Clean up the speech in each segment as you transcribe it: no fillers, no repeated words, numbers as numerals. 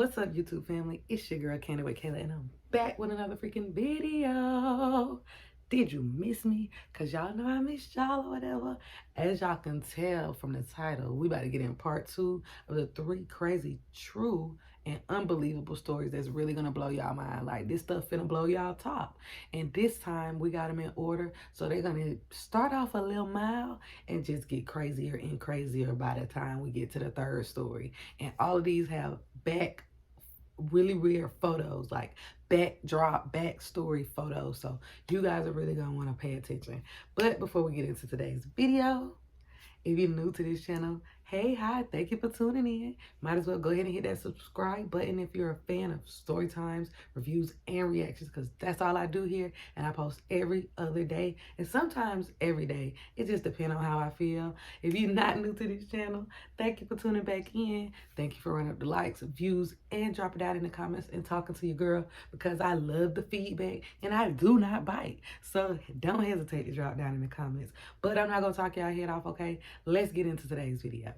What's up, YouTube family? It's your girl KandidwithKayla, and I'm back with another freaking video. Did you miss me? Cause y'all know I missed y'all or whatever. As y'all can tell from the title, we about to get in part 2 of the 3 crazy, true, and unbelievable stories that's really gonna blow y'all mind. Like, this stuff finna blow y'all top. And this time we got them in order, so they're gonna start off a little mild and just get crazier and crazier by the time we get to the 3rd story. And all of these have really rare photos, like backstory photos, so you guys are really gonna want to pay attention. But before we get into today's video, if you're new to this channel, hey, hi, thank you for tuning in. Might as well go ahead and hit that subscribe button if you're a fan of story times, reviews, and reactions, because that's all I do here, and I post every other day, and sometimes every day. It just depends on how I feel. If you're not new to this channel, thank you for tuning back in. Thank you for running up the likes, views, and drop it out in the comments and talking to your girl, because I love the feedback, and I do not bite. So don't hesitate to drop down in the comments. But I'm not going to talk y'all head off, okay? Let's get into today's video.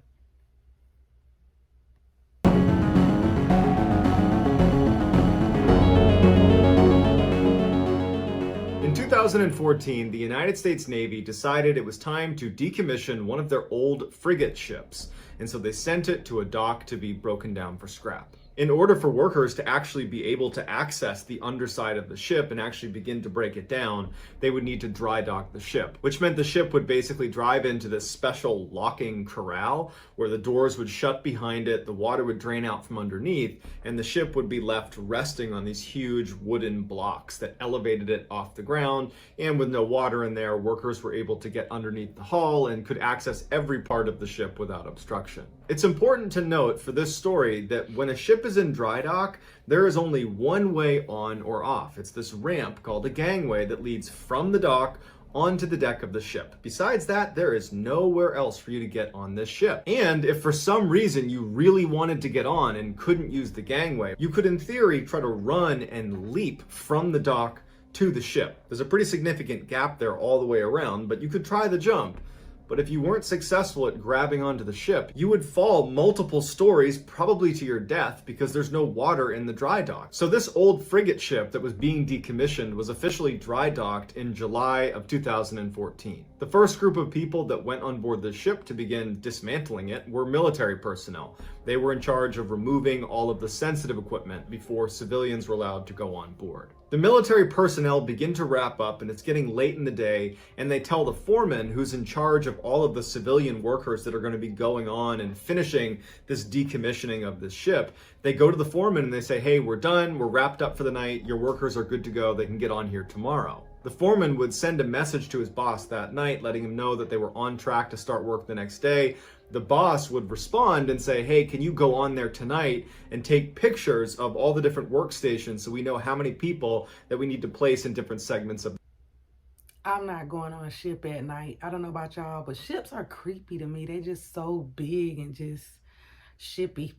In 2014, the United States Navy decided it was time to decommission one of their old frigate ships, and so they sent it to a dock to be broken down for scrap. In order for workers to actually be able to access the underside of the ship and actually begin to break it down, they would need to dry dock the ship, which meant the ship would basically drive into this special locking corral where the doors would shut behind it, the water would drain out from underneath, and the ship would be left resting on these huge wooden blocks that elevated it off the ground. And with no water in there, workers were able to get underneath the hull and could access every part of the ship without obstruction. It's important to note for this story that when a ship is in dry dock, there is only one way on or off. It's this ramp called a gangway that leads from the dock onto the deck of the ship. Besides that, there is nowhere else for you to get on this ship. And if for some reason you really wanted to get on and couldn't use the gangway, you could in theory try to run and leap from the dock to the ship. There's a pretty significant gap there all the way around, but you could try the jump. But if you weren't successful at grabbing onto the ship, you would fall multiple stories, probably to your death, because there's no water in the dry dock. So this old frigate ship that was being decommissioned was officially dry docked in July of 2014. The first group of people that went on board the ship to begin dismantling it were military personnel. They were in charge of removing all of the sensitive equipment before civilians were allowed to go on board. The military personnel begin to wrap up, and it's getting late in the day, and they tell the foreman, who's in charge of all of the civilian workers that are going to be going on and finishing this decommissioning of this ship, they go to the foreman and they say, hey, we're done, we're wrapped up for the night, your workers are good to go, they can get on here tomorrow. The foreman would send a message to his boss that night, letting him know that they were on track to start work the next day. The boss would respond and say, hey, can you go on there tonight and take pictures of all the different workstations so we know how many people that we need to place in different segments of. I'm not going on a ship at night. I don't know about y'all, but ships are creepy to me. They're just so big and just shippy.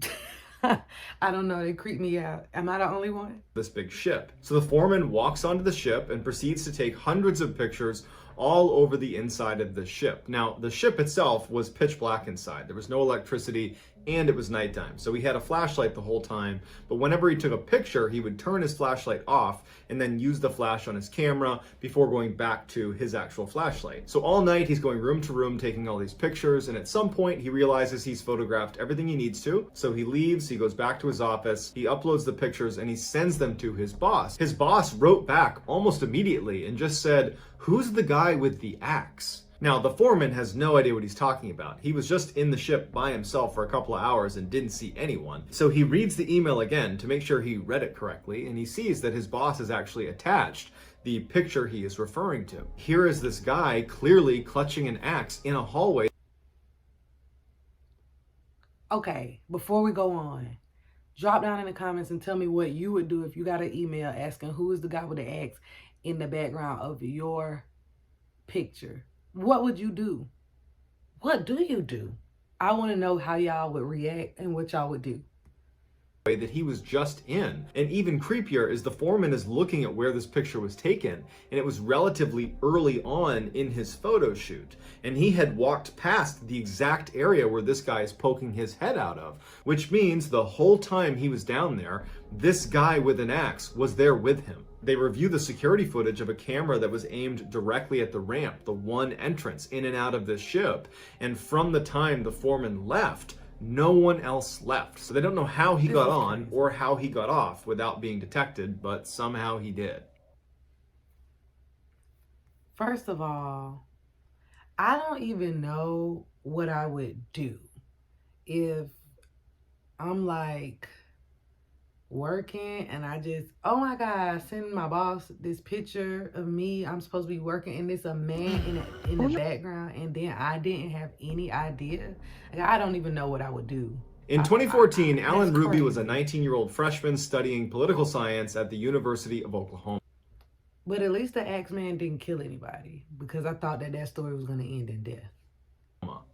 I don't know, they creep me out. Am I the only one? This big ship. So the foreman walks onto the ship and proceeds to take hundreds of pictures all over the inside of the ship. Now, the ship itself was pitch black inside. There was no electricity and it was nighttime. So he had a flashlight the whole time, but whenever he took a picture, he would turn his flashlight off and then use the flash on his camera before going back to his actual flashlight. So all night he's going room to room taking all these pictures, and at some point he realizes he's photographed everything he needs to. So he leaves, he goes back to his office, he uploads the pictures, and he sends them to his boss. His boss wrote back almost immediately and just said, "Who's the guy with the axe?" Now, the foreman has no idea what he's talking about. He was just in the ship by himself for a couple of hours and didn't see anyone. So he reads the email again to make sure he read it correctly, and he sees that his boss has actually attached the picture he is referring to. Here is this guy clearly clutching an axe in a hallway. Okay, before we go on, drop down in the comments and tell me what you would do if you got an email asking who is the guy with the axe in the background of your picture. What would you do? What do you do? I want to know how y'all would react and what y'all would do. that he was just in. And even creepier is the foreman is looking at where this picture was taken, and it was relatively early on in his photo shoot. And he had walked past the exact area where this guy is poking his head out of, which means the whole time he was down there, this guy with an axe was there with him. They review the security footage of a camera that was aimed directly at the ramp, the one entrance in and out of this ship. And from the time the foreman left, no one else left. So they don't know how he got on or how he got off without being detected, but somehow he did. First of all, I don't even know what I would do if I'm like working and I just, oh my God, send my boss this picture of me. I'm supposed to be working and there's a man in the background, and then I didn't have any idea. Like, I don't even know what I would do. In 2014, Alan Ruby crazy. was a 19-year-old freshman studying political science at the University of Oklahoma. But at least the axe man didn't kill anybody, because I thought that story was going to end in death.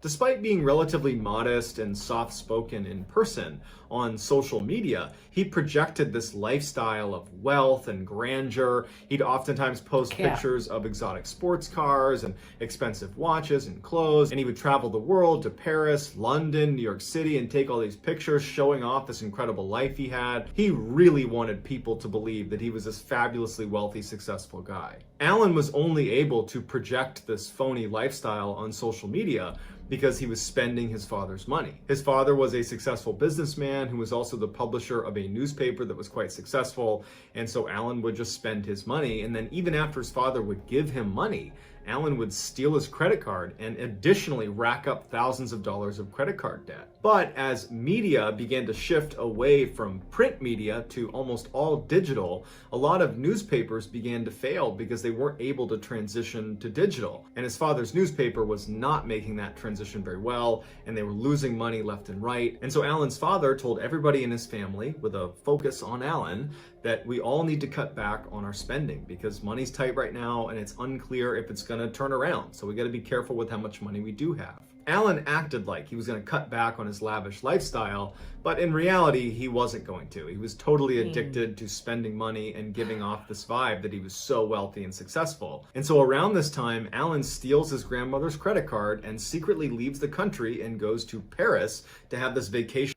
Despite being relatively modest and soft-spoken in person, on social media, he projected this lifestyle of wealth and grandeur. He'd oftentimes post pictures of exotic sports cars and expensive watches and clothes, and he would travel the world to Paris, London, New York City, and take all these pictures showing off this incredible life he had. He really wanted people to believe that he was this fabulously wealthy, successful guy. Alan was only able to project this phony lifestyle on social media because he was spending his father's money. His father was a successful businessman who was also the publisher of a newspaper that was quite successful, and so Alan would just spend his money, and then even after his father would give him money, Alan would steal his credit card and additionally rack up thousands of dollars of credit card debt. But as media began to shift away from print media to almost all digital, a lot of newspapers began to fail because they weren't able to transition to digital. And his father's newspaper was not making that transition very well, and they were losing money left and right. And so Alan's father told everybody in his family, with a focus on Alan, that we all need to cut back on our spending because money's tight right now and it's unclear if it's going to turn around. So we got to be careful with how much money we do have. Alan acted like he was going to cut back on his lavish lifestyle, but in reality, he wasn't going to. He was totally addicted to spending money and giving off this vibe that he was so wealthy and successful. And so around this time, Alan steals his grandmother's credit card and secretly leaves the country and goes to Paris to have this vacation.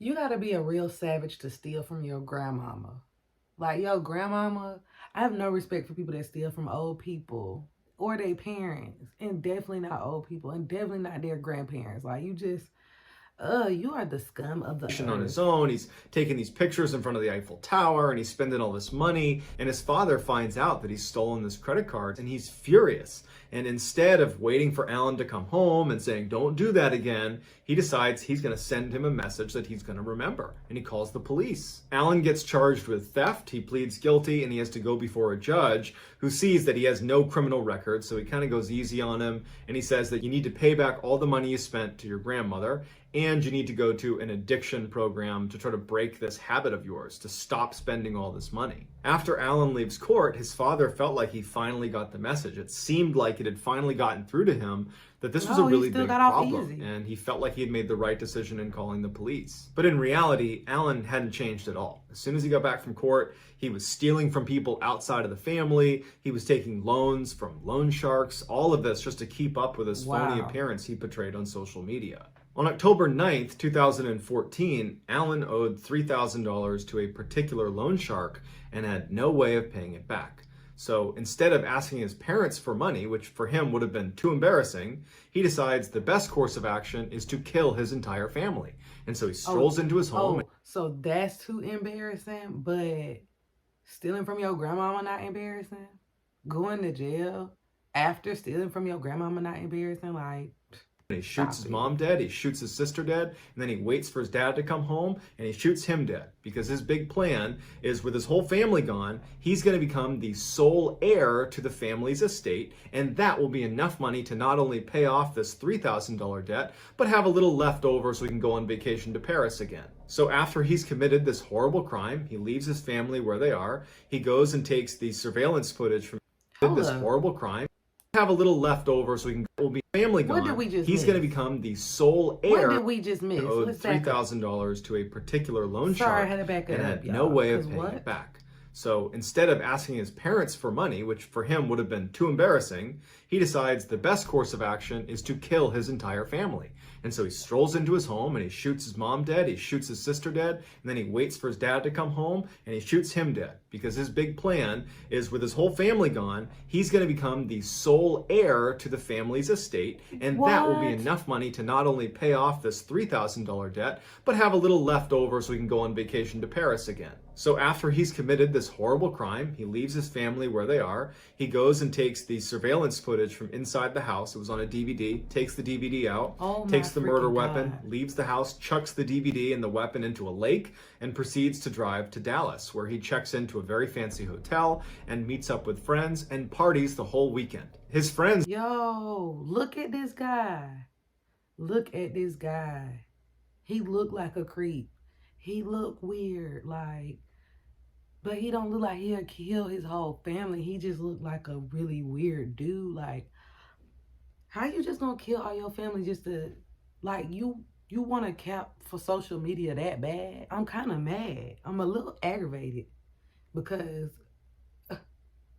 You gotta be a real savage to steal from your grandmama. Like, yo, grandmama, I have no respect for people that steal from old people or their parents, and definitely not old people, and definitely not their grandparents. Like, you just, you are the scum of the earth. On his own, he's taking these pictures in front of the Eiffel Tower, and he's spending all this money, and his father finds out that he's stolen this credit card, and he's furious. And instead of waiting for Alan to come home and saying, don't do that again, he decides he's going to send him a message that he's going to remember. And he calls the police. Alan gets charged with theft. He pleads guilty and he has to go before a judge who sees that he has no criminal record. So he kind of goes easy on him. And he says that you need to pay back all the money you spent to your grandmother. And you need to go to an addiction program to try to break this habit of yours, to stop spending all this money. After Alan leaves court, his father felt like he finally got the message. It seemed like it had finally gotten through to him that this was a really big problem, and he felt like he had made the right decision in calling the police. But in reality, Alan hadn't changed at all. As soon as he got back from court, he was stealing from people outside of the family. He was taking loans from loan sharks, all of this just to keep up with his phony appearance he portrayed on social media. On October 9th, 2014, Alan owed $3,000 to a particular loan shark and had no way of paying it back. So instead of asking his parents for money, which for him would have been too embarrassing, he decides the best course of action is to kill his entire family. And so he strolls into his home. So that's too embarrassing, but stealing from your grandmama not embarrassing? Going to jail after stealing from your grandmama not embarrassing? Like, he shoots his mom dead, he shoots his sister dead, and then he waits for his dad to come home and he shoots him dead. Because his big plan is, with his whole family gone, he's going to become the sole heir to the family's estate, and that will be enough money to not only pay off this $3,000 debt, but have a little left over so he can go on vacation to Paris again. So after he's committed this horrible crime, he leaves his family where they are, he goes and takes the surveillance footage from this horrible crime. have a little left over so will be family gone. What did we just He's miss? going to become the sole What heir did we just miss? who owed Let's back up. $3,000 to a particular loan Sorry, I shark had to back it and up, had no y'all, way of 'cause paying what? it back. So instead of asking his parents for money, which for him would have been too embarrassing, he decides the best course of action is to kill his entire family. And so he strolls into his home and he shoots his mom dead, he shoots his sister dead, and then he waits for his dad to come home and he shoots him dead. Because his big plan is, with his whole family gone, he's going to become the sole heir to the family's estate, and that will be What? enough money to not only pay off this $3,000 debt, but have a little left over so he can go on vacation to Paris again. So after he's committed this horrible crime, he leaves his family where they are. He goes and takes the surveillance footage from inside the house. It was on a DVD, takes the DVD out, Oh my takes the murder freaking weapon, God. leaves the house, chucks the DVD and the weapon into a lake, and proceeds to drive to Dallas, where he checks into a very fancy hotel and meets up with friends and parties the whole weekend. His friends Yo, look at this guy. Look at this guy. He looked like a creep. He looked weird, like, but he don't look like he'll kill his whole family. He just looked like a really weird dude. Like, how you just gonna kill all your family just to, like, you want to cap for social media that bad? I'm kind of mad. I'm a little aggravated because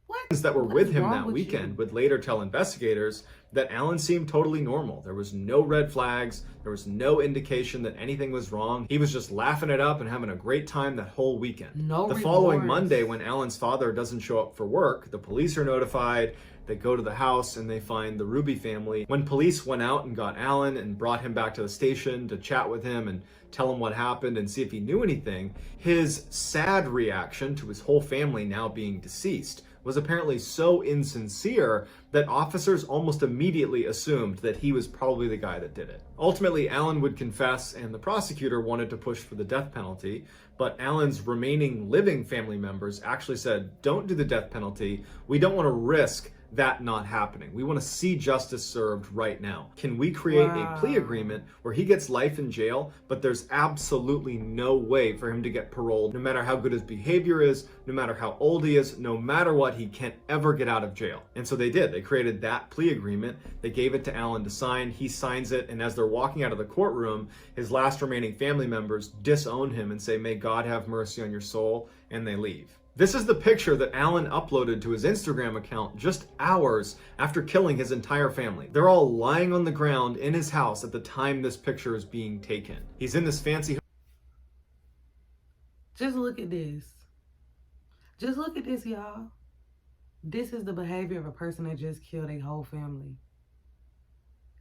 what? that were What with is him wrong that with weekend you? would later tell investigators that Alan seemed totally normal. There was no red flags. There was no indication that anything was wrong. He was just laughing it up and having a great time that whole weekend. No The following remorse. Monday, when Alan's father doesn't show up for work, the police are notified. They go to the house and they find the Ruby family. When police went out and got Alan and brought him back to the station to chat with him and tell him what happened and see if he knew anything, his sad reaction to his whole family now being deceased was apparently so insincere that officers almost immediately assumed that he was probably the guy that did it. Ultimately, Alan would confess, and the prosecutor wanted to push for the death penalty, but Alan's remaining living family members actually said, "Don't do the death penalty. We don't want to risk that not happening. We want to see justice served right now. Can we create a plea agreement where he gets life in jail, but there's absolutely no way for him to get paroled, no matter how good his behavior is, no matter how old he is, no matter what, he can't ever get out of jail." And so they did. They created that plea agreement. They gave it to Alan to sign. He signs it, and as they're walking out of the courtroom, his last remaining family members disown him and say, "May God have mercy on your soul," and they leave. This is the picture that Alan uploaded to his Instagram account just hours after killing his entire family. They're all lying on the ground in his house at the time this picture is being taken. He's in this fancy... Just look at this. Just look at this, y'all. This is the behavior of a person that just killed a whole family.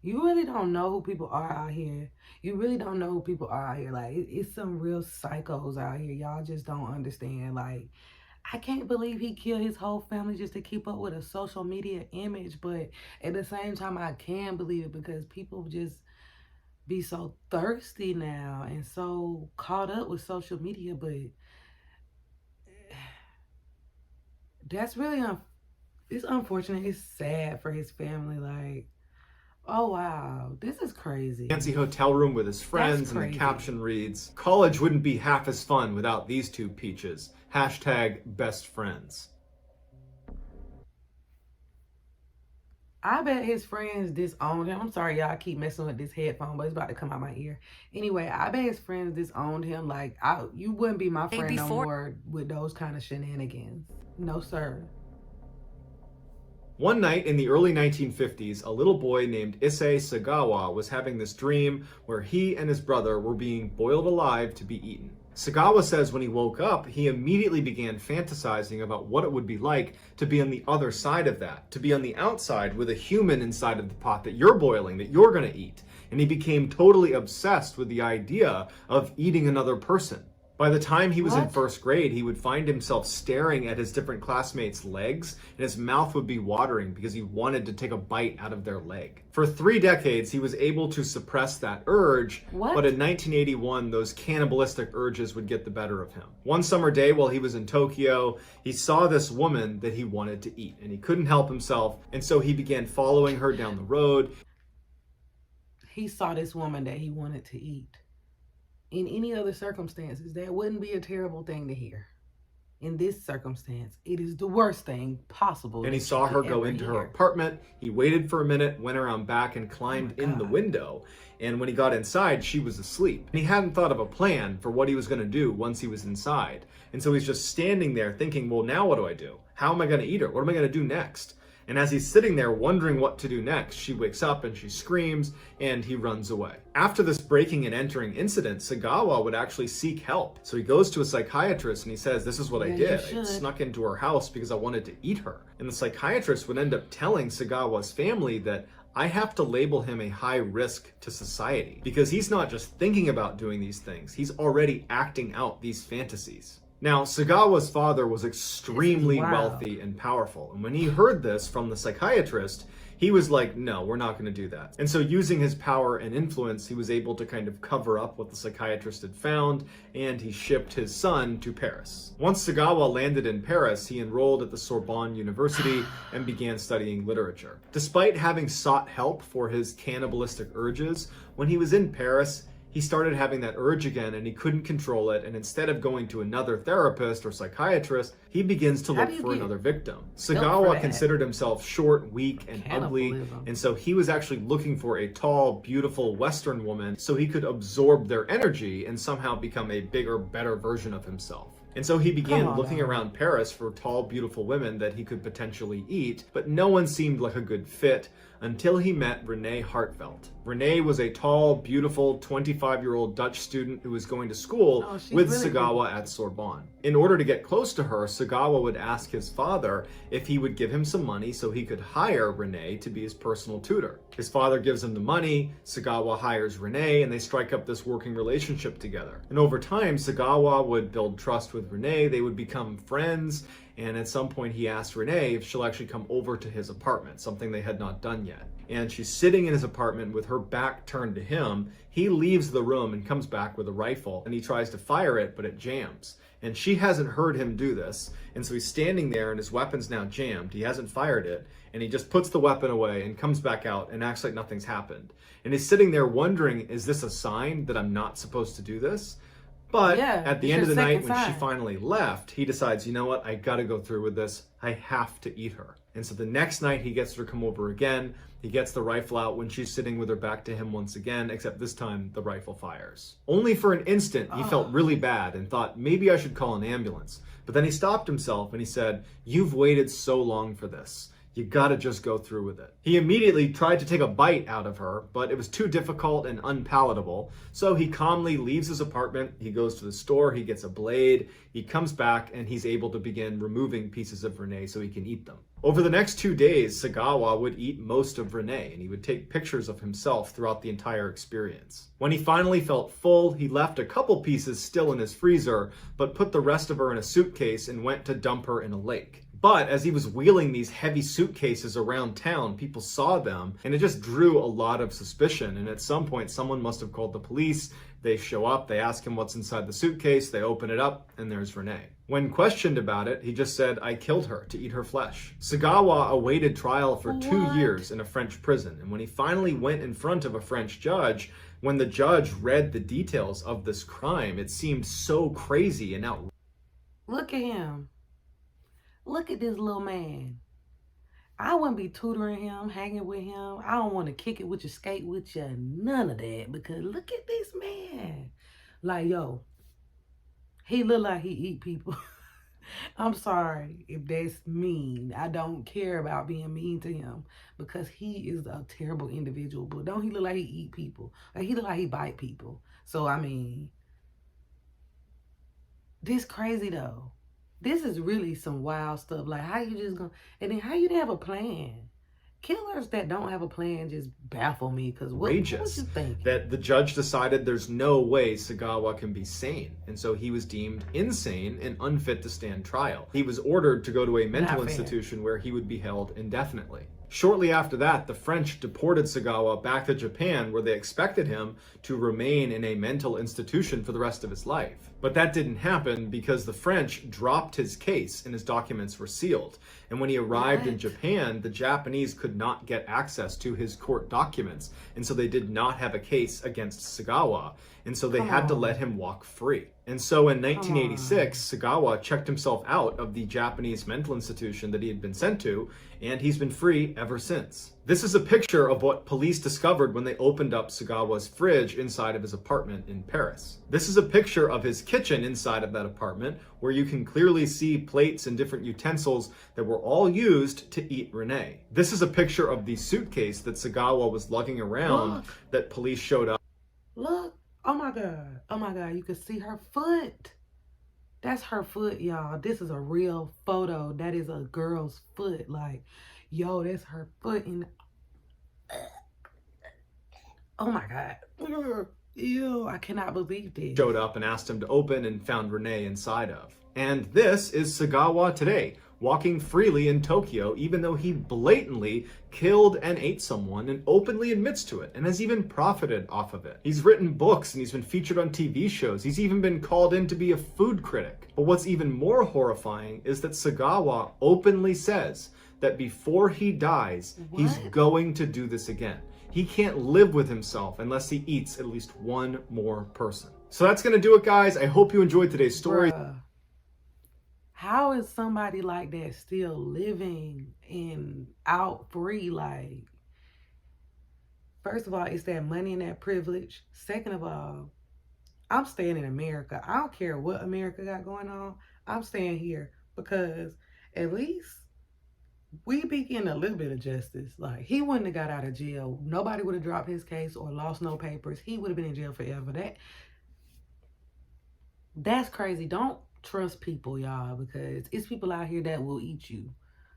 You really don't know who people are out here. You really don't know who people are out here. Like, it's some real psychos out here. Y'all just don't understand. Like, I can't believe he killed his whole family just to keep up with a social media image. But at the same time, I can believe it because people just be so thirsty now and so caught up with social media. But that's really, it's unfortunate. It's sad for his family. Like, oh wow, this is crazy. Fancy hotel room with his friends, and the caption reads, "College wouldn't be half as fun without these two peaches. Hashtag best friends." I bet his friends disowned him. I'm sorry, y'all, I keep messing with this headphone, but it's about to come out my ear. Anyway, I bet his friends disowned him. Like, you wouldn't be my friend no more with those kind of shenanigans. No, sir. One night in the early 1950s, a little boy named Issei Sagawa was having this dream where he and his brother were being boiled alive to be eaten. Sagawa says when he woke up, he immediately began fantasizing about what it would be like to be on the other side of that, to be on the outside with a human inside of the pot that you're boiling, that you're going to eat. And he became totally obsessed with the idea of eating another person. By the time he was in first grade, he would find himself staring at his different classmates' legs, and his mouth would be watering because he wanted to take a bite out of their leg. For 3 decades, he was able to suppress that urge, but in 1981, those cannibalistic urges would get the better of him. One summer day while he was in Tokyo, he saw this woman that he wanted to eat, and he couldn't help himself, and so he began following her down the road. He saw this woman that he wanted to eat. In any other circumstances, that wouldn't be a terrible thing to hear. in this circumstance, it is the worst thing possible. And he that saw you her could go ever into her hear. apartment. He waited for a minute, went around back, and Oh climbed my in the God. window. And when he got inside, she was asleep. And he hadn't thought of a plan for what he was going to do once he was inside. And so he's just standing there thinking, well, now what do I do? How am I going to eat her? What am I going to do next? And as he's sitting there wondering what to do next, she wakes up and she screams and he runs away. After this breaking and entering incident, Sagawa would actually seek help. So he goes to a psychiatrist and he says, this is what I did. I snuck into her house because I wanted to eat her. And the psychiatrist would end up telling Sagawa's family that I have to label him a high risk to society because he's not just thinking about doing these things, he's already acting out these fantasies. Now, Sagawa's father was extremely wealthy and powerful, and when he heard this from the psychiatrist, he was like, no, we're not going to do that. And so using his power and influence, he was able to kind of cover up what the psychiatrist had found, and he shipped his son to Paris. Once Sagawa landed in Paris, he enrolled at the Sorbonne University and began studying literature. Despite having sought help for his cannibalistic urges, when he was in Paris, he started having that urge again and he couldn't control it. And instead of going to another therapist or psychiatrist, he begins to look for another victim. Sagawa considered himself short, weak, and ugly. And so he was actually looking for a tall, beautiful Western woman so he could absorb their energy and somehow become a bigger, better version of himself. And so he began looking around Paris for tall, beautiful women that he could potentially eat, but no one seemed like a good fit until he met Renee Hartvelt. Renee was a tall, beautiful 25-year-old Dutch student who was going to school with Sagawa at Sorbonne. In order to get close to her, Sagawa would ask his father if he would give him some money so he could hire Renee to be his personal tutor. His father gives him the money, Sagawa hires Renee, and they strike up this working relationship together. And over time, Sagawa would build trust with Renee, they would become friends, and at some point he asked Renee if she'll actually come over to his apartment, something they had not done yet. And she's sitting in his apartment with her back turned to him. He leaves the room and comes back with a rifle, and he tries to fire it, but it jams. And she hasn't heard him do this, and so he's standing there and his weapon's now jammed. He hasn't fired it, and he just puts the weapon away and comes back out and acts like nothing's happened. And he's sitting there wondering, is this a sign that I'm not supposed to do this? But at the end of the night, when she finally left, he decides, you know what, I gotta go through with this. I have to eat her. And so the next night he gets her to come over again. He gets the rifle out when she's sitting with her back to him once again, except this time the rifle fires. Only for an instant, he felt really bad and thought, maybe I should call an ambulance. But then he stopped himself and he said, you've waited so long for this. You gotta just go through with it. He immediately tried to take a bite out of her, but it was too difficult and unpalatable. So he calmly leaves his apartment, he goes to the store, he gets a blade, he comes back, and he's able to begin removing pieces of Renee so he can eat them. Over the next 2 days, Sagawa would eat most of Renee, and he would take pictures of himself throughout the entire experience. When he finally felt full, he left a couple pieces still in his freezer, but put the rest of her in a suitcase and went to dump her in a lake. But as he was wheeling these heavy suitcases around town, people saw them, and it just drew a lot of suspicion. And at some point, someone must have called the police. They show up, they ask him what's inside the suitcase, they open it up, and there's Renee. When questioned about it, he just said, I killed her to eat her flesh. Sagawa awaited trial for 2 years in a French prison, and when he finally went in front of a French judge, when the judge read the details of this crime, it seemed so crazy and outrageous. Look at him. Look at this little man. I wouldn't be tutoring him, hanging with him. I don't want to kick it with you, skate with you, none of that. Because look at this man. Like, yo, he look like he eat people. I'm sorry if that's mean. I don't care about being mean to him because he is a terrible individual. But don't he look like he eat people? Like, he look like he bite people. So, I mean, this crazy though. This is really some wild stuff. Like, how you just gonna, and then how you didn't have a plan? Killers that don't have a plan just baffle me, because what you think? That the judge decided there's no way Sagawa can be sane, and so he was deemed insane and unfit to stand trial. He was ordered to go to a mental institution where he would be held indefinitely. Shortly after that, the French deported Sagawa back to Japan, where they expected him to remain in a mental institution for the rest of his life. But that didn't happen because the French dropped his case and his documents were sealed. And when he arrived in Japan, the Japanese could not get access to his court documents, and so they did not have a case against Sagawa, and so they had to let him walk free. And so in Come 1986, Sagawa checked himself out of the Japanese mental institution that he had been sent to, and he's been free ever since. This is a picture of what police discovered when they opened up Sagawa's fridge inside of his apartment in Paris. This is a picture of his kitchen inside of that apartment, where you can clearly see plates and different utensils that were all used to eat Renee. This is a picture of the suitcase that Sagawa was lugging around Look. that police showed up. Look. Oh my God. Oh my God. You can see her foot. That's her foot, y'all. This is a real photo. That is a girl's foot. Like, yo, that's her foot. And oh my God. Ew, I cannot believe this. Showed up and asked him to open and found Renee inside of. And this is Sagawa today, walking freely in Tokyo, even though he blatantly killed and ate someone and openly admits to it and has even profited off of it. He's written books and he's been featured on TV shows. He's even been called in to be a food critic. But what's even more horrifying is that Sagawa openly says that before he dies, he's going to do this again. He can't live with himself unless he eats at least one more person. So that's gonna do it, guys. I hope you enjoyed today's story. How is somebody like that still living and out free? Like, first of all, it's that money and that privilege. Second of all, I'm staying in America. I don't care what America got going on. I'm staying here because at least we be getting a little bit of justice. Like, he wouldn't have got out of jail. Nobody would have dropped his case or lost no papers. He would have been in jail forever. That's crazy. Don't trust people, y'all, because it's people out here that will eat you.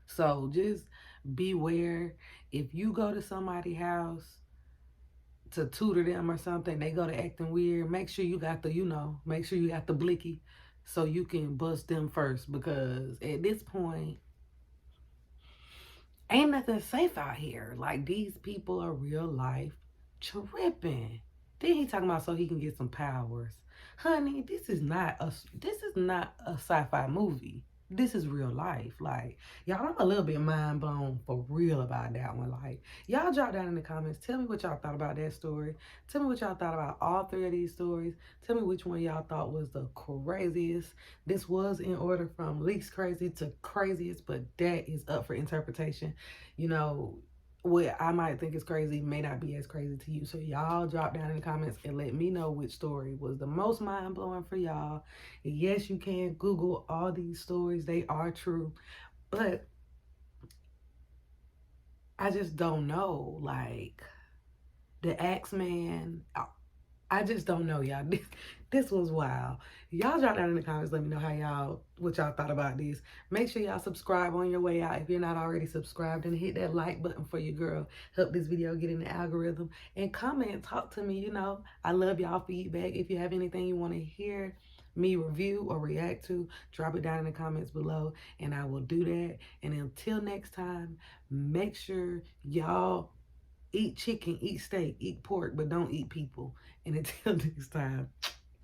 So just beware. If you go to somebody's house to tutor them or something, they go to acting weird, make sure you got the, make sure you got the blicky so you can bust them first, because at this point, ain't nothing safe out here. Like, these people are real life tripping. Then he talking about so he can get some powers. Honey, this is not a sci-fi movie. This is real life. Like, y'all, I'm a little bit mind blown for real about that one. Like, y'all drop down in the comments. Tell me what y'all thought about that story. Tell me what y'all thought about all three of these stories. Tell me which one y'all thought was the craziest. This was in order from least crazy to craziest, but that is up for interpretation. You know, what I might think is crazy may not be as crazy to you. So y'all drop down in the comments and let me know which story was the most mind-blowing for y'all. And yes, you can Google all these stories. They are true. But I just don't know. Like, the Axeman, I just don't know, y'all. This was wild. Y'all drop down in the comments. Let me know what y'all thought about this. Make sure y'all subscribe on your way out if you're not already subscribed, and hit that like button for your girl. Help this video get in the algorithm. And comment, talk to me. I love y'all feedback. If you have anything you want to hear me review or react to, drop it down in the comments below and I will do that. And until next time, make sure y'all eat chicken, eat steak, eat pork, but don't eat people. And until next time,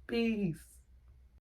peace.